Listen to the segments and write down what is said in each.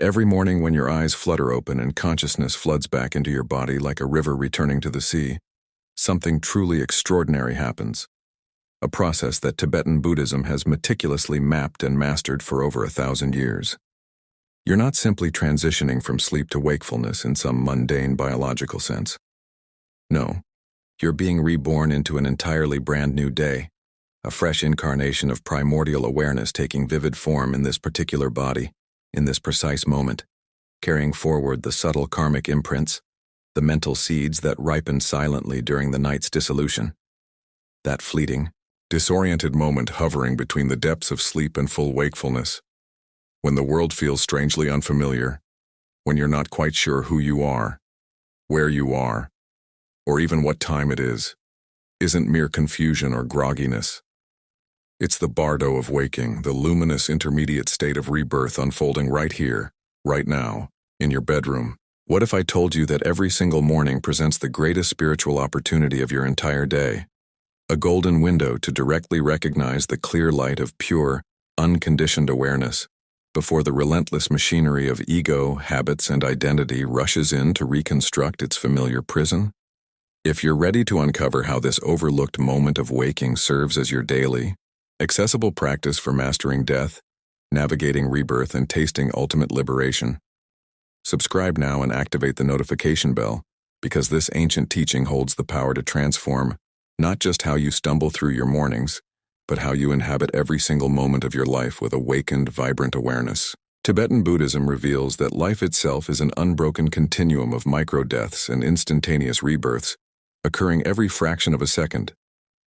Every morning when your eyes flutter open and consciousness floods back into your body like a river returning to the sea, something truly extraordinary happens. A process that Tibetan Buddhism has meticulously mapped and mastered for over 1,000 years. You're not simply transitioning from sleep to wakefulness in some mundane biological sense. No, you're being reborn into an entirely brand new day, a fresh incarnation of primordial awareness taking vivid form in this particular body, in this precise moment, carrying forward the subtle karmic imprints, the mental seeds that ripen silently during the night's dissolution. That fleeting, disoriented moment hovering between the depths of sleep and full wakefulness, when the world feels strangely unfamiliar, when you're not quite sure who you are, where you are, or even what time it is, isn't mere confusion or grogginess. It's the bardo of waking, the luminous intermediate state of rebirth unfolding right here, right now, in your bedroom. What if I told you that every single morning presents the greatest spiritual opportunity of your entire day? A golden window to directly recognize the clear light of pure, unconditioned awareness, before the relentless machinery of ego, habits, and identity rushes in to reconstruct its familiar prison? If you're ready to uncover how this overlooked moment of waking serves as your daily, accessible practice for mastering death, navigating rebirth, and tasting ultimate liberation, subscribe now and activate the notification bell, because this ancient teaching holds the power to transform not just how you stumble through your mornings, but how you inhabit every single moment of your life with awakened, vibrant awareness. Tibetan Buddhism reveals that life itself is an unbroken continuum of micro-deaths and instantaneous rebirths, occurring every fraction of a second.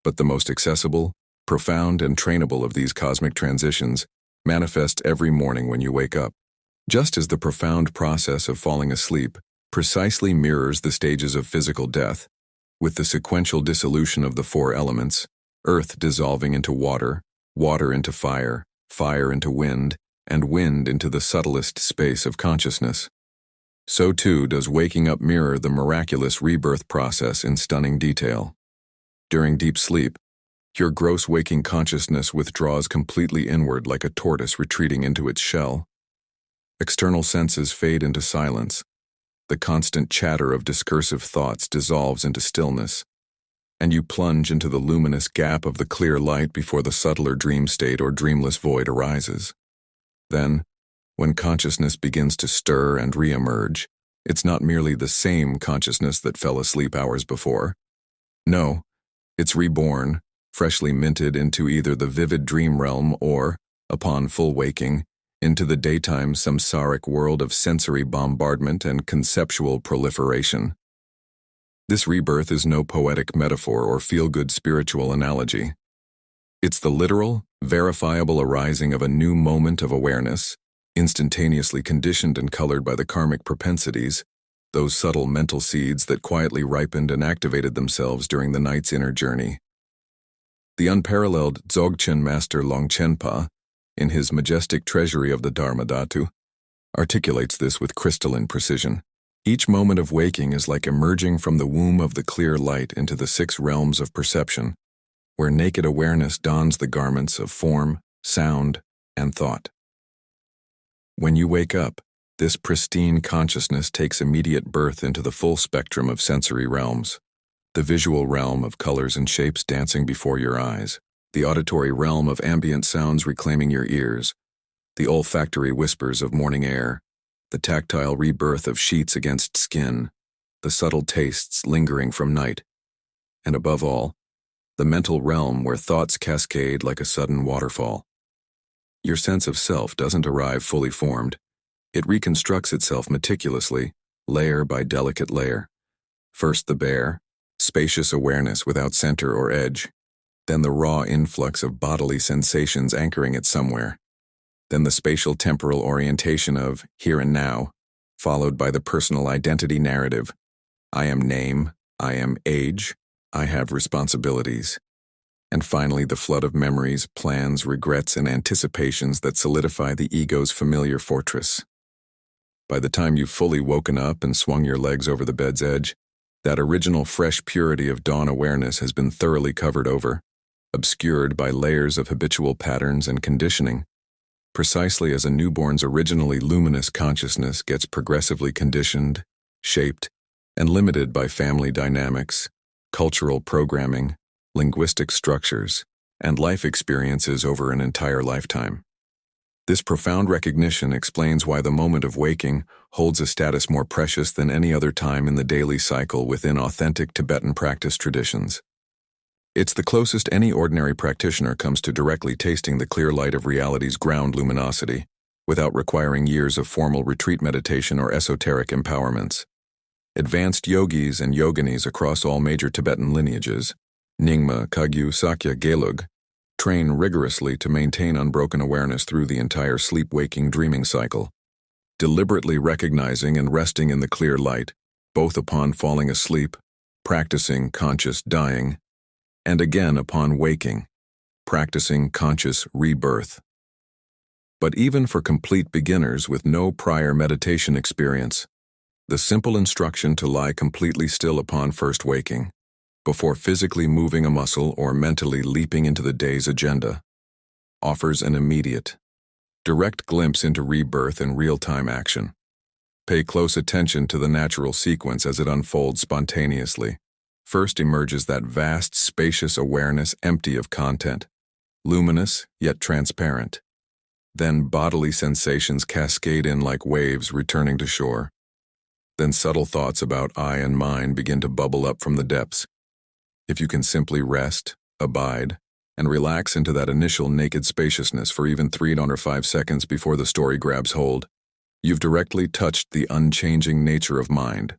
But the most accessible, profound, and trainable of these cosmic transitions manifest every morning when you wake up. Just as the profound process of falling asleep precisely mirrors the stages of physical death, with the sequential dissolution of the four elements, earth dissolving into water, water into fire, fire into wind, and wind into the subtlest space of consciousness, so too does waking up mirror the miraculous rebirth process in stunning detail. During deep sleep, your gross waking consciousness withdraws completely inward like a tortoise retreating into its shell. External senses fade into silence. The constant chatter of discursive thoughts dissolves into stillness, and you plunge into the luminous gap of the clear light before the subtler dream state or dreamless void arises. Then, when consciousness begins to stir and re-emerge, it's not merely the same consciousness that fell asleep hours before. No, it's reborn, freshly minted into either the vivid dream realm or, upon full waking, into the daytime samsaric world of sensory bombardment and conceptual proliferation. This rebirth is no poetic metaphor or feel-good spiritual analogy. It's the literal, verifiable arising of a new moment of awareness, instantaneously conditioned and colored by the karmic propensities, those subtle mental seeds that quietly ripened and activated themselves during the night's inner journey. The unparalleled Dzogchen master Longchenpa, in his majestic treasury of the Dharma Dhatu, articulates this with crystalline precision. Each moment of waking is like emerging from the womb of the clear light into the 6 realms of perception, where naked awareness dons the garments of form, sound, and thought. When you wake up, this pristine consciousness takes immediate birth into the full spectrum of sensory realms. The visual realm of colors and shapes dancing before your eyes, the auditory realm of ambient sounds reclaiming your ears, the olfactory whispers of morning air, the tactile rebirth of sheets against skin, the subtle tastes lingering from night, and above all, the mental realm where thoughts cascade like a sudden waterfall. Your sense of self doesn't arrive fully formed. It reconstructs itself meticulously, layer by delicate layer. First the bare, spacious awareness without center or edge, then the raw influx of bodily sensations anchoring it somewhere, then the spatial temporal orientation of here and now, followed by the personal identity narrative. I am name, I am age, I have responsibilities. And finally the flood of memories, plans, regrets, and anticipations that solidify the ego's familiar fortress. By the time you've fully woken up and swung your legs over the bed's edge, that original fresh purity of dawn awareness has been thoroughly covered over, obscured by layers of habitual patterns and conditioning. precisely as a newborn's originally luminous consciousness gets progressively conditioned, shaped, and limited by family dynamics, cultural programming, linguistic structures, and life experiences over an entire lifetime. This profound recognition explains why the moment of waking holds a status more precious than any other time in the daily cycle within authentic Tibetan practice traditions. It's the closest any ordinary practitioner comes to directly tasting the clear light of reality's ground luminosity, without requiring years of formal retreat meditation or esoteric empowerments. Advanced yogis and yoginis across all major Tibetan lineages, Nyingma, Kagyu, Sakya, Gelug, train rigorously to maintain unbroken awareness through the entire sleep-waking dreaming cycle, deliberately recognizing and resting in the clear light, both upon falling asleep, practicing conscious dying, and again upon waking, practicing conscious rebirth. But even for complete beginners with no prior meditation experience, the simple instruction to lie completely still upon first waking, before physically moving a muscle or mentally leaping into the day's agenda, offers an immediate, direct glimpse into rebirth in real-time action. Pay close attention to the natural sequence as it unfolds spontaneously. First emerges that vast, spacious awareness empty of content, luminous yet transparent. Then bodily sensations cascade in like waves returning to shore. Then subtle thoughts about I and mine begin to bubble up from the depths. If you can simply rest, abide, and relax into that initial naked spaciousness for even 3 or 5 seconds before the story grabs hold, you've directly touched the unchanging nature of mind,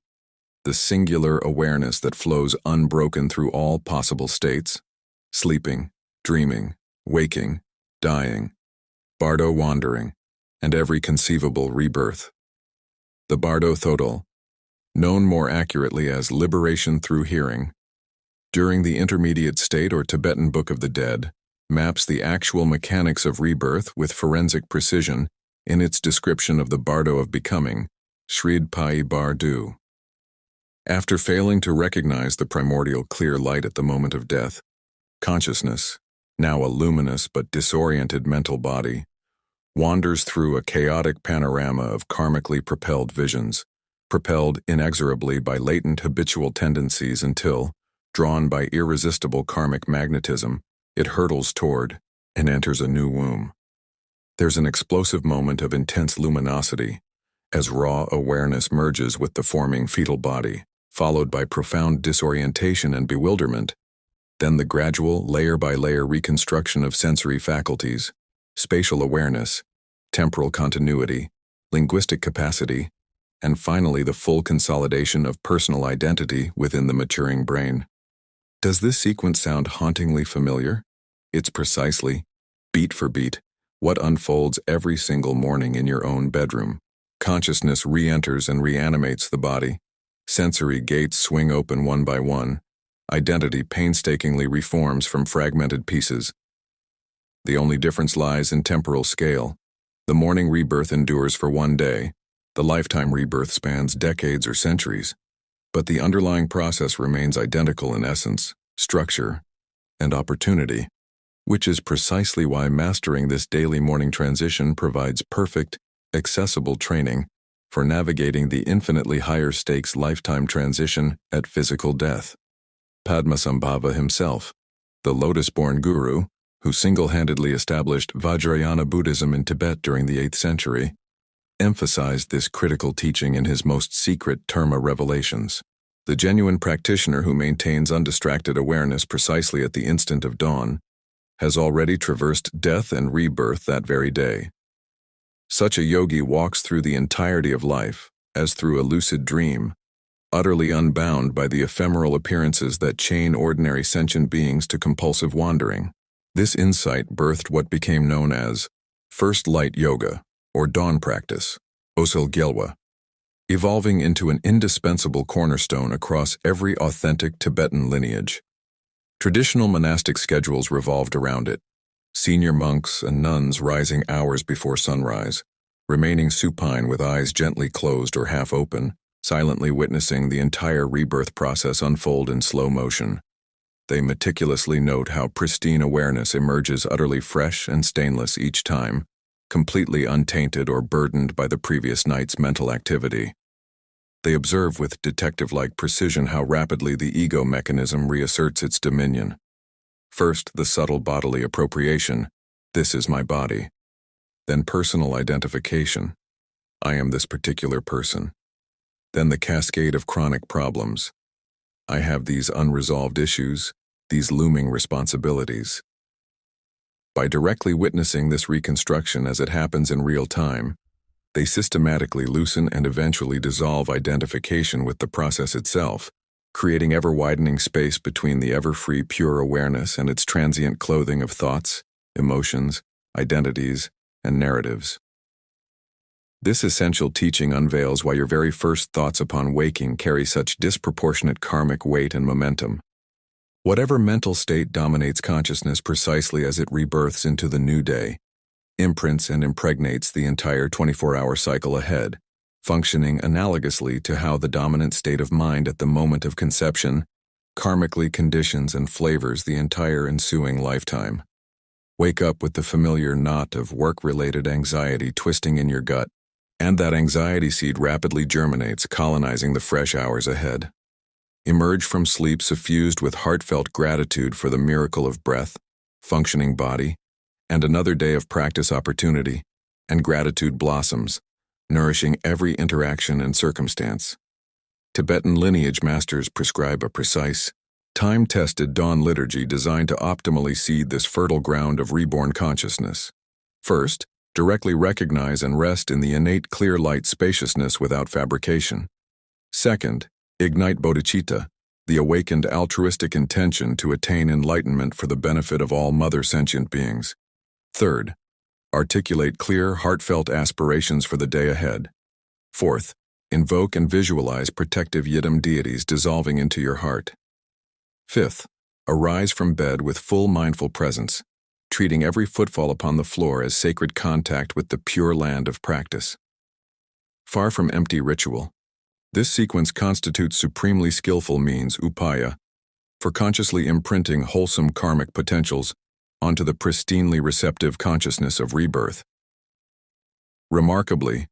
the singular awareness that flows unbroken through all possible states, sleeping, dreaming, waking, dying, Bardo wandering, and every conceivable rebirth. The Bardo Thodol, known more accurately as liberation through hearing, during the intermediate state or Tibetan Book of the Dead, maps the actual mechanics of rebirth with forensic precision in its description of the Bardo of becoming, Shrid Pai Bardu. After failing to recognize the primordial clear light at the moment of death, consciousness, now a luminous but disoriented mental body, wanders through a chaotic panorama of karmically propelled visions, propelled inexorably by latent habitual tendencies until, drawn by irresistible karmic magnetism, it hurtles toward and enters a new womb. There's an explosive moment of intense luminosity as raw awareness merges with the forming fetal body, followed by profound disorientation and bewilderment, then the gradual, layer-by-layer reconstruction of sensory faculties, spatial awareness, temporal continuity, linguistic capacity, and finally the full consolidation of personal identity within the maturing brain. Does this sequence sound hauntingly familiar? It's precisely, beat for beat, what unfolds every single morning in your own bedroom. Consciousness re-enters and reanimates the body. Sensory gates swing open one by one. Identity painstakingly reforms from fragmented pieces. The only difference lies in temporal scale. The morning rebirth endures for one day. The lifetime rebirth spans decades or centuries. But the underlying process remains identical in essence, structure, and opportunity, which is precisely why mastering this daily morning transition provides perfect, accessible training for navigating the infinitely higher stakes lifetime transition at physical death. Padmasambhava himself, the lotus-born guru, who single-handedly established Vajrayana Buddhism in Tibet during the 8th century, emphasized this critical teaching in his most secret Terma revelations. The genuine practitioner who maintains undistracted awareness precisely at the instant of dawn has already traversed death and rebirth that very day. Such a yogi walks through the entirety of life, as through a lucid dream, utterly unbound by the ephemeral appearances that chain ordinary sentient beings to compulsive wandering. This insight birthed what became known as First Light Yoga, or Dawn Practice, Osil Gyelwa, evolving into an indispensable cornerstone across every authentic Tibetan lineage. Traditional monastic schedules revolved around it, senior monks and nuns rising hours before sunrise, remaining supine with eyes gently closed or half open, silently witnessing the entire rebirth process unfold in slow motion. They meticulously note how pristine awareness emerges utterly fresh and stainless each time, completely untainted or burdened by the previous night's mental activity. They observe with detective-like precision how rapidly the ego mechanism reasserts its dominion. First, the subtle bodily appropriation, "This is my body." Then personal identification, "I am this particular person." Then the cascade of chronic problems. "I have these unresolved issues, these looming responsibilities." By directly witnessing this reconstruction as it happens in real time, they systematically loosen and eventually dissolve identification with the process itself, creating ever-widening space between the ever-free pure awareness and its transient clothing of thoughts, emotions, identities, and narratives. This essential teaching unveils why your very first thoughts upon waking carry such disproportionate karmic weight and momentum. Whatever mental state dominates consciousness precisely as it rebirths into the new day, imprints and impregnates the entire 24-hour cycle ahead, functioning analogously to how the dominant state of mind at the moment of conception karmically conditions and flavors the entire ensuing lifetime. Wake up with the familiar knot of work-related anxiety twisting in your gut, and that anxiety seed rapidly germinates, colonizing the fresh hours ahead. Emerge from sleep suffused with heartfelt gratitude for the miracle of breath, functioning body, and another day of practice opportunity, and gratitude blossoms, nourishing every interaction and circumstance. Tibetan lineage masters prescribe a precise, time-tested dawn liturgy designed to optimally seed this fertile ground of reborn consciousness. First, directly recognize and rest in the innate clear light spaciousness without fabrication. Second, ignite bodhicitta, the awakened altruistic intention to attain enlightenment for the benefit of all mother sentient beings. Third, articulate clear, heartfelt aspirations for the day ahead. Fourth, invoke and visualize protective yidam deities dissolving into your heart. Fifth, arise from bed with full mindful presence, treating every footfall upon the floor as sacred contact with the pure land of practice. Far from empty ritual, this sequence constitutes supremely skillful means, upaya, for consciously imprinting wholesome karmic potentials onto the pristinely receptive consciousness of rebirth. Remarkably,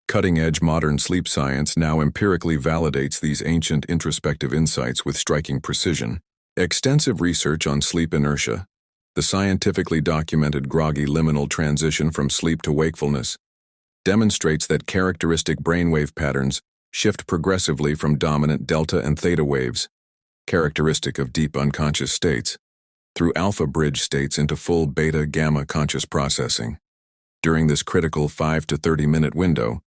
cutting-edge modern sleep science now empirically validates these ancient introspective insights with striking precision. Extensive research on sleep inertia, the scientifically documented groggy liminal transition from sleep to wakefulness, demonstrates that characteristic brainwave patterns shift progressively from dominant delta and theta waves, characteristic of deep unconscious states, through alpha bridge states into full beta-gamma conscious processing. During this critical 5 to 30-minute window,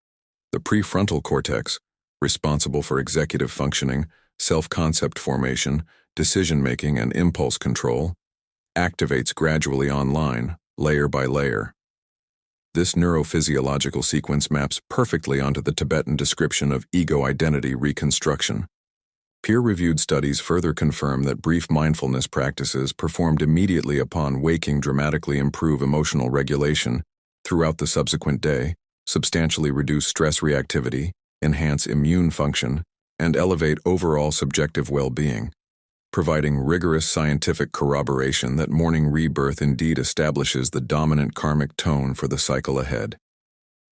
the prefrontal cortex, responsible for executive functioning, self-concept formation, decision-making, and impulse control, activates gradually online, layer by layer. This neurophysiological sequence maps perfectly onto the Tibetan description of ego identity reconstruction. Peer-reviewed studies further confirm that brief mindfulness practices performed immediately upon waking dramatically improve emotional regulation throughout the subsequent day, substantially reduce stress reactivity, enhance immune function, and elevate overall subjective well-being, providing rigorous scientific corroboration that morning rebirth indeed establishes the dominant karmic tone for the cycle ahead.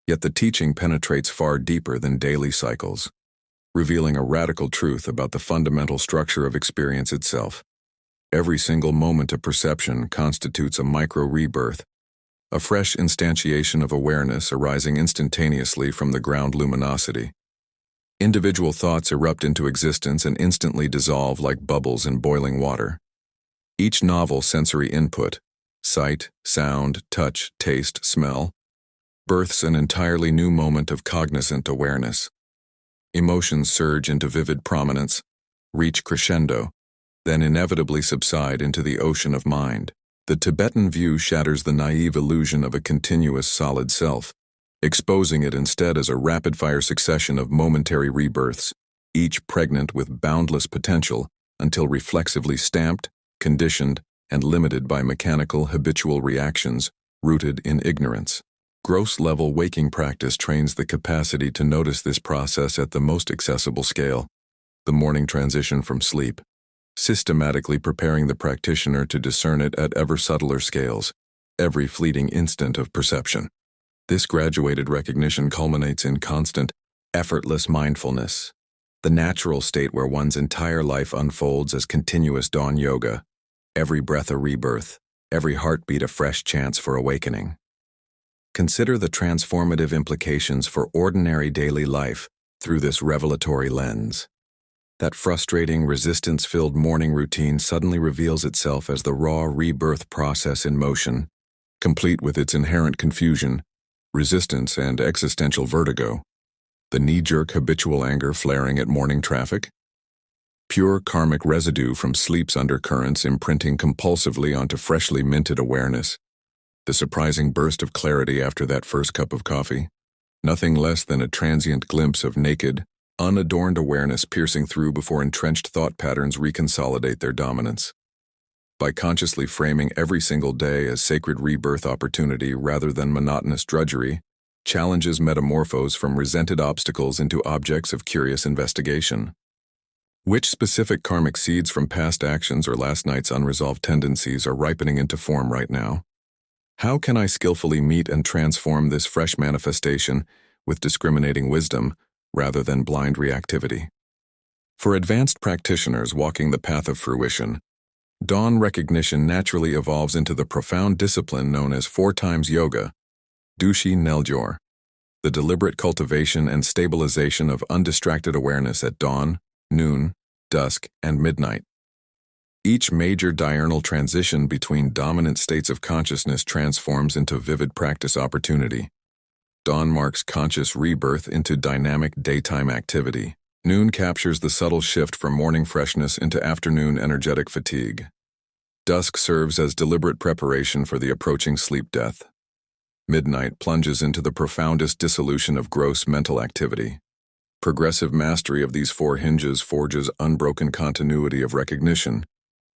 Yet the teaching penetrates far deeper than daily cycles, revealing a radical truth about the fundamental structure of experience itself. Every single moment of perception constitutes a micro-rebirth, a fresh instantiation of awareness arising instantaneously from the ground luminosity. Individual thoughts erupt into existence and instantly dissolve like bubbles in boiling water. Each novel sensory input, sight, sound, touch, taste, smell, births an entirely new moment of cognizant awareness. Emotions surge into vivid prominence, reach crescendo, then inevitably subside into the ocean of mind. The Tibetan view shatters the naive illusion of a continuous solid self, exposing it instead as a rapid-fire succession of momentary rebirths, each pregnant with boundless potential until reflexively stamped, conditioned, and limited by mechanical habitual reactions rooted in ignorance. Gross-level waking practice trains the capacity to notice this process at the most accessible scale, the morning transition from sleep, systematically preparing the practitioner to discern it at ever subtler scales, every fleeting instant of perception. This graduated recognition culminates in constant, effortless mindfulness, the natural state where one's entire life unfolds as continuous dawn yoga, every breath a rebirth, every heartbeat a fresh chance for awakening. Consider the transformative implications for ordinary daily life through this revelatory lens. That frustrating, resistance-filled morning routine suddenly reveals itself as the raw rebirth process in motion, complete with its inherent confusion, resistance, and existential vertigo. The knee-jerk habitual anger flaring at morning traffic? Pure karmic residue from sleep's undercurrents imprinting compulsively onto freshly minted awareness. The surprising burst of clarity after that first cup of coffee? Nothing less than a transient glimpse of naked, unadorned awareness piercing through before entrenched thought patterns reconsolidate their dominance. By consciously framing every single day as sacred rebirth opportunity rather than monotonous drudgery, challenges metamorphose from resented obstacles into objects of curious investigation. Which specific karmic seeds from past actions or last night's unresolved tendencies are ripening into form right now? How can I skillfully meet and transform this fresh manifestation with discriminating wisdom rather than blind reactivity? For advanced practitioners walking the path of fruition, dawn recognition naturally evolves into the profound discipline known as 4x yoga, Dushi Neljor, the deliberate cultivation and stabilization of undistracted awareness at dawn, noon, dusk, and midnight. Each major diurnal transition between dominant states of consciousness transforms into vivid practice opportunity. Dawn marks conscious rebirth into dynamic daytime activity. Noon captures the subtle shift from morning freshness into afternoon energetic fatigue. Dusk serves as deliberate preparation for the approaching sleep death. Midnight plunges into the profoundest dissolution of gross mental activity. Progressive mastery of these four hinges forges unbroken continuity of recognition,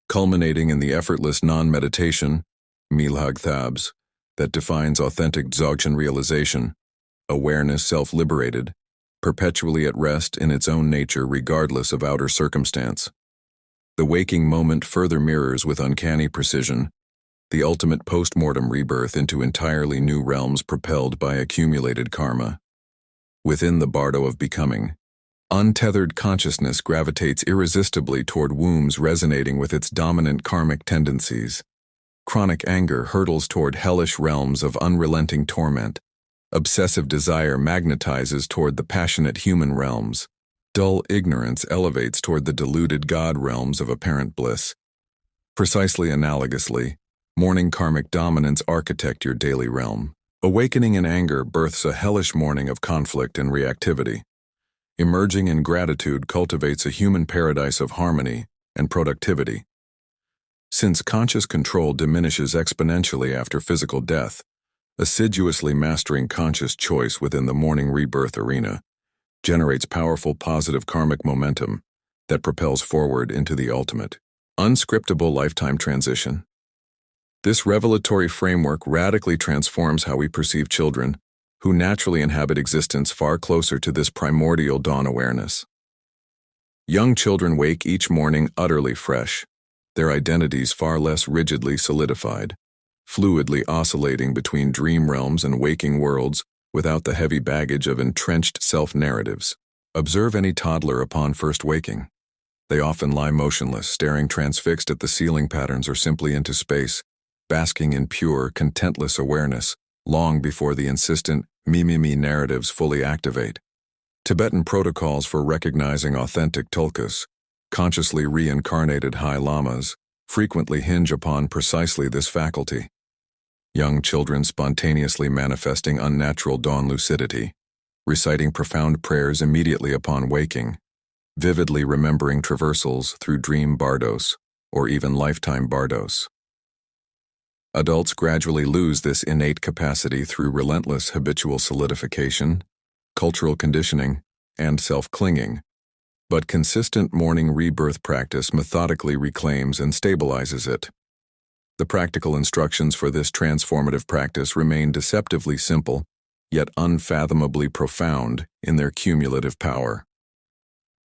culminating in the effortless non-meditation, Milhag Thabs, that defines authentic Dzogchen realization, awareness self-liberated, perpetually at rest in its own nature regardless of outer circumstance. The waking moment further mirrors with uncanny precision the ultimate post-mortem rebirth into entirely new realms propelled by accumulated karma. Within the Bardo of Becoming, untethered consciousness gravitates irresistibly toward wombs resonating with its dominant karmic tendencies. Chronic anger hurtles toward hellish realms of unrelenting torment. Obsessive desire magnetizes toward the passionate human realms. Dull ignorance elevates toward the deluded God realms of apparent bliss. Precisely analogously, morning karmic dominance architect your daily realm. Awakening in anger births a hellish morning of conflict and reactivity. Emerging in gratitude cultivates a human paradise of harmony and productivity. Since conscious control diminishes exponentially after physical death, assiduously mastering conscious choice within the morning rebirth arena generates powerful positive karmic momentum that propels forward into the ultimate, unscriptable lifetime transition. This revelatory framework radically transforms how we perceive children, who naturally inhabit existence far closer to this primordial dawn awareness. Young children wake each morning utterly fresh, their identities far less rigidly solidified, fluidly oscillating between dream realms and waking worlds without the heavy baggage of entrenched self-narratives. Observe any toddler upon first waking. They often lie motionless, staring transfixed at the ceiling patterns or simply into space, basking in pure, contentless awareness, long before the insistent me narratives fully activate. Tibetan protocols for recognizing authentic tulkus, consciously reincarnated high lamas, frequently hinge upon precisely this faculty. Young children spontaneously manifesting unnatural dawn lucidity, reciting profound prayers immediately upon waking, vividly remembering traversals through dream bardos, or even lifetime bardos. Adults gradually lose this innate capacity through relentless habitual solidification, cultural conditioning, and self-clinging, but consistent morning rebirth practice methodically reclaims and stabilizes it. The practical instructions for this transformative practice remain deceptively simple, yet unfathomably profound in their cumulative power.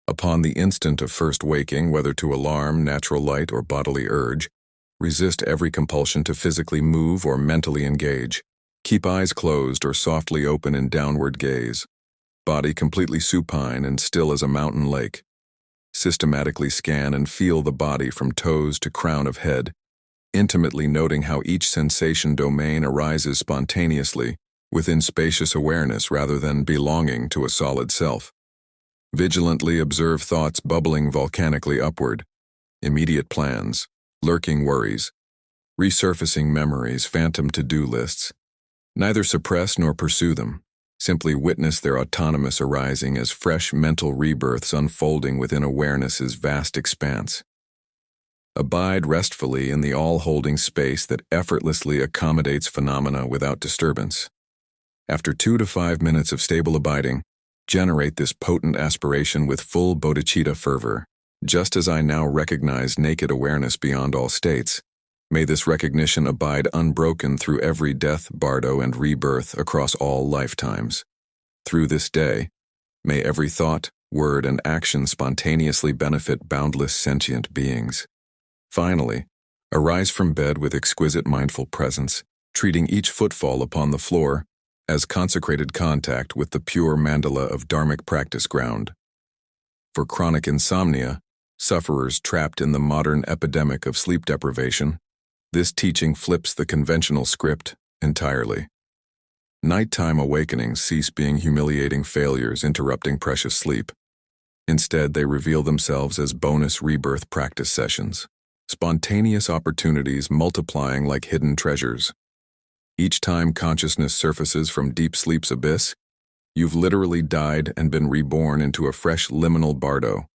Upon the instant of first waking, whether to alarm, natural light, or bodily urge, resist every compulsion to physically move or mentally engage. Keep eyes closed or softly open in downward gaze. Body completely supine and still as a mountain lake. Systematically scan and feel the body from toes to crown of head, intimately noting how each sensation domain arises spontaneously within spacious awareness rather than belonging to a solid self. Vigilantly observe thoughts bubbling volcanically upward, immediate plans, lurking worries, resurfacing memories, phantom to-do lists. Neither suppress nor pursue them. Simply witness their autonomous arising as fresh mental rebirths unfolding within awareness's vast expanse. Abide restfully in the all-holding space that effortlessly accommodates phenomena without disturbance. After 2 to 5 minutes of stable abiding, generate this potent aspiration with full bodhicitta fervor. Just as I now recognize naked awareness beyond all states, may this recognition abide unbroken through every death, bardo, and rebirth across all lifetimes. Through this day, may every thought, word, and action spontaneously benefit boundless sentient beings. Finally, arise from bed with exquisite mindful presence, treating each footfall upon the floor as consecrated contact with the pure mandala of dharmic practice ground. For chronic insomnia, sufferers trapped in the modern epidemic of sleep deprivation, this teaching flips the conventional script entirely. Nighttime awakenings cease being humiliating failures interrupting precious sleep. Instead, they reveal themselves as bonus rebirth practice sessions, spontaneous opportunities multiplying like hidden treasures. Each time consciousness surfaces from deep sleep's abyss, you've literally died and been reborn into a fresh liminal bardo.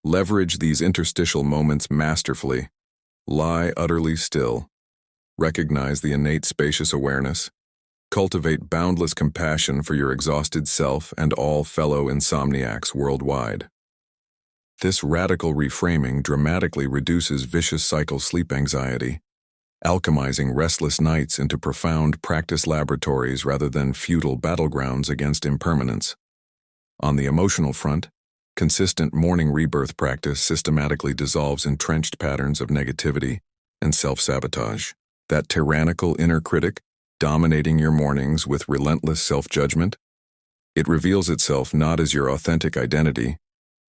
Leverage these interstitial moments masterfully. Lie utterly still. Recognize the innate spacious awareness. Cultivate boundless compassion for your exhausted self and all fellow insomniacs worldwide. This radical reframing dramatically reduces vicious cycle sleep anxiety, alchemizing restless nights into profound practice laboratories rather than futile battlegrounds against impermanence. On the emotional front, consistent morning rebirth practice systematically dissolves entrenched patterns of negativity and self-sabotage. That tyrannical inner critic dominating your mornings with relentless self-judgment, it reveals itself not as your authentic identity,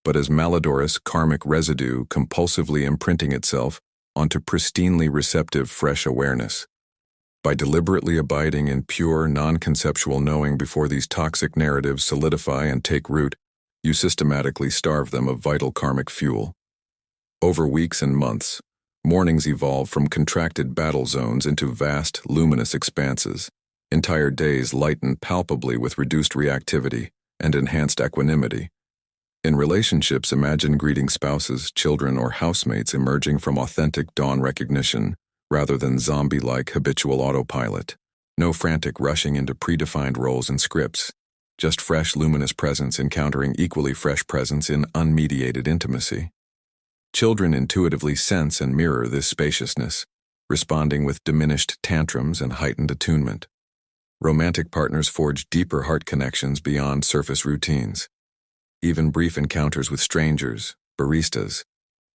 but as malodorous karmic residue compulsively imprinting itself onto pristinely receptive fresh awareness. By deliberately abiding in pure, non-conceptual knowing before these toxic narratives solidify and take root, you systematically starve them of vital karmic fuel. Over weeks and months, mornings evolve from contracted battle zones into vast, luminous expanses. Entire days lighten palpably with reduced reactivity and enhanced equanimity. In relationships, imagine greeting spouses, children, or housemates emerging from authentic dawn recognition rather than zombie-like habitual autopilot. No frantic rushing into predefined roles and scripts, just fresh, luminous presence encountering equally fresh presence in unmediated intimacy. Children intuitively sense and mirror this spaciousness, responding with diminished tantrums and heightened attunement. Romantic partners forge deeper heart connections beyond surface routines. Even brief encounters with strangers, baristas,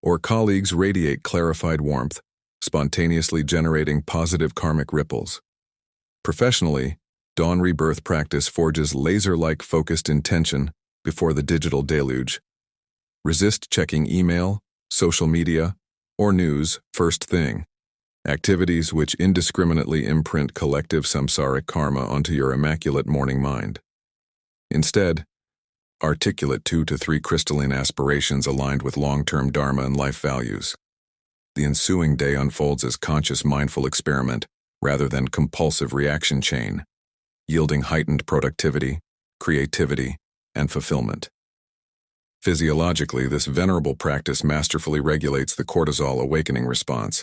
or colleagues radiate clarified warmth, spontaneously generating positive karmic ripples. Professionally, dawn rebirth practice forges laser-like focused intention before the digital deluge. Resist checking email, social media, or news first thing. Activities which indiscriminately imprint collective samsaric karma onto your immaculate morning mind. Instead, articulate 2 to 3 crystalline aspirations aligned with long-term dharma and life values. The ensuing day unfolds as conscious mindful experiment rather than compulsive reaction chain, yielding heightened productivity, creativity, and fulfillment. Physiologically, this venerable practice masterfully regulates the cortisol awakening response,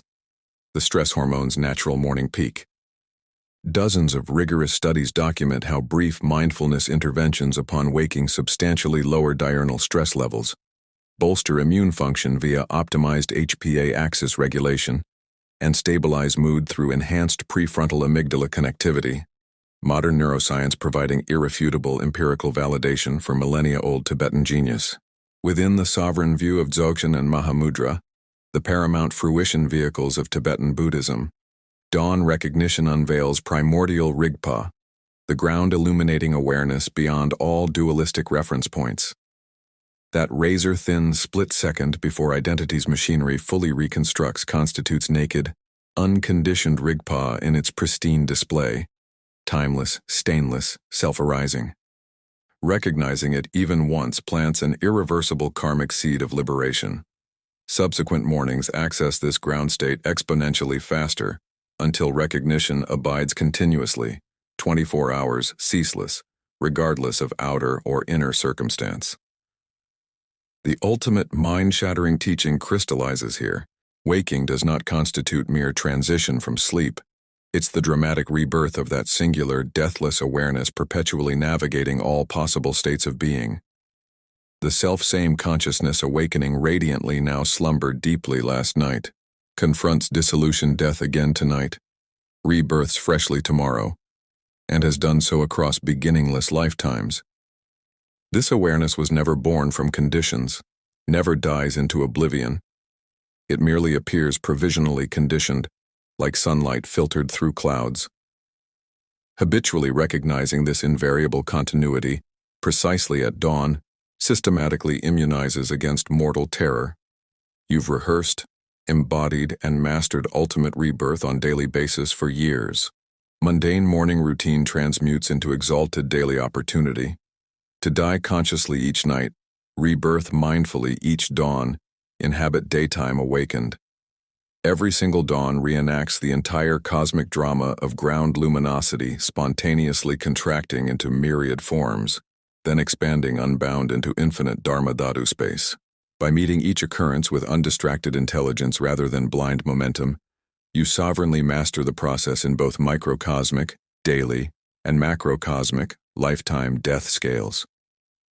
the stress hormone's natural morning peak. Dozens of rigorous studies document how brief mindfulness interventions upon waking substantially lower diurnal stress levels, bolster immune function via optimized HPA axis regulation, and stabilize mood through enhanced prefrontal amygdala connectivity. Modern neuroscience providing irrefutable empirical validation for millennia-old Tibetan genius. Within the sovereign view of Dzogchen and Mahamudra, the paramount fruition vehicles of Tibetan Buddhism, Dawn recognition unveils primordial Rigpa, the ground illuminating awareness beyond all dualistic reference points. That razor-thin split-second before identity's machinery fully reconstructs constitutes naked, unconditioned Rigpa in its pristine display, timeless, stainless, self-arising. Recognizing it even once plants an irreversible karmic seed of liberation. Subsequent mornings access this ground state exponentially faster, until recognition abides continuously, 24 hours ceaseless, regardless of outer or inner circumstance. The ultimate mind-shattering teaching crystallizes here. Waking does not constitute mere transition from sleep. It's the dramatic rebirth of that singular, deathless awareness perpetually navigating all possible states of being. The self-same consciousness awakening radiantly now slumbered deeply last night, confronts dissolution death again tonight, rebirths freshly tomorrow, and has done so across beginningless lifetimes. This awareness was never born from conditions, never dies into oblivion. It merely appears provisionally conditioned, like sunlight filtered through clouds. Habitually recognizing this invariable continuity, precisely at dawn, systematically immunizes against mortal terror. You've rehearsed, embodied, and mastered ultimate rebirth on daily basis for years. Mundane morning routine transmutes into exalted daily opportunity. To die consciously each night, rebirth mindfully each dawn, inhabit daytime awakened. Every single dawn reenacts the entire cosmic drama of ground luminosity spontaneously contracting into myriad forms, then expanding unbound into infinite Dharma Dhatu space. By meeting each occurrence with undistracted intelligence rather than blind momentum, you sovereignly master the process in both microcosmic, daily, and macrocosmic, lifetime death scales.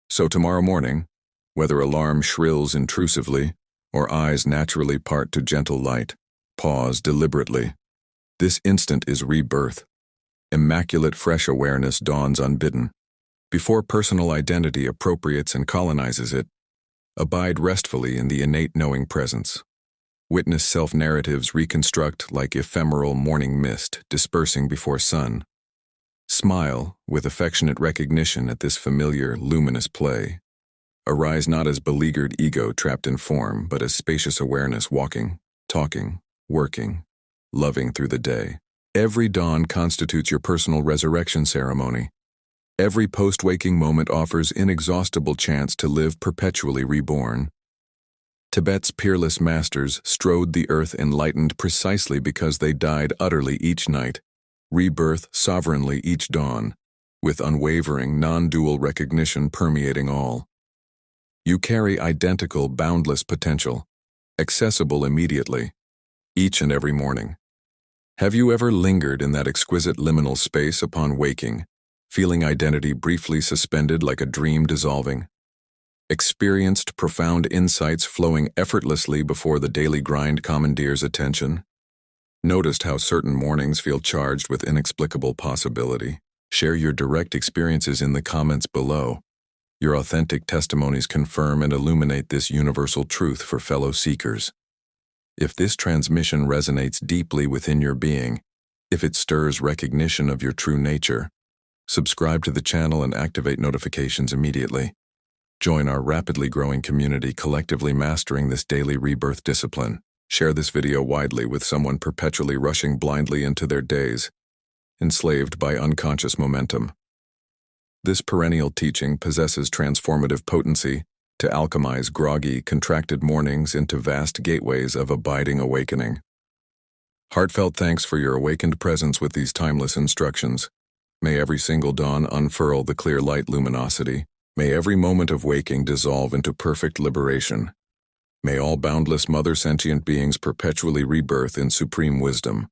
So tomorrow morning, whether alarm shrills intrusively or eyes naturally part to gentle light, pause deliberately. This instant is rebirth. Immaculate fresh awareness dawns unbidden. Before personal identity appropriates and colonizes it, abide restfully in the innate knowing presence. Witness self-narratives reconstruct like ephemeral morning mist dispersing before sun. Smile with affectionate recognition at this familiar, luminous play. Arise not as beleaguered ego trapped in form, but as spacious awareness walking, talking, working, loving through the day. Every dawn constitutes your personal resurrection ceremony. Every post-waking moment offers inexhaustible chance to live perpetually reborn. Tibet's peerless masters strode the earth enlightened precisely because they died utterly each night, rebirth sovereignly each dawn, with unwavering, non-dual recognition permeating all. You carry identical, boundless potential, accessible immediately, each and every morning. Have you ever lingered in that exquisite liminal space upon waking, feeling identity briefly suspended like a dream dissolving? Experienced profound insights flowing effortlessly before the daily grind commandeers attention? Noticed how certain mornings feel charged with inexplicable possibility? Share your direct experiences in the comments below. Your authentic testimonies confirm and illuminate this universal truth for fellow seekers. If this transmission resonates deeply within your being, if it stirs recognition of your true nature, subscribe to the channel and activate notifications immediately. Join our rapidly growing community collectively mastering this daily rebirth discipline. Share this video widely with someone perpetually rushing blindly into their days, enslaved by unconscious momentum. This perennial teaching possesses transformative potency to alchemize groggy, contracted mornings into vast gateways of abiding awakening. Heartfelt thanks for your awakened presence with these timeless instructions. May every single dawn unfurl the clear light luminosity. May every moment of waking dissolve into perfect liberation. May all boundless mother sentient beings perpetually rebirth in supreme wisdom.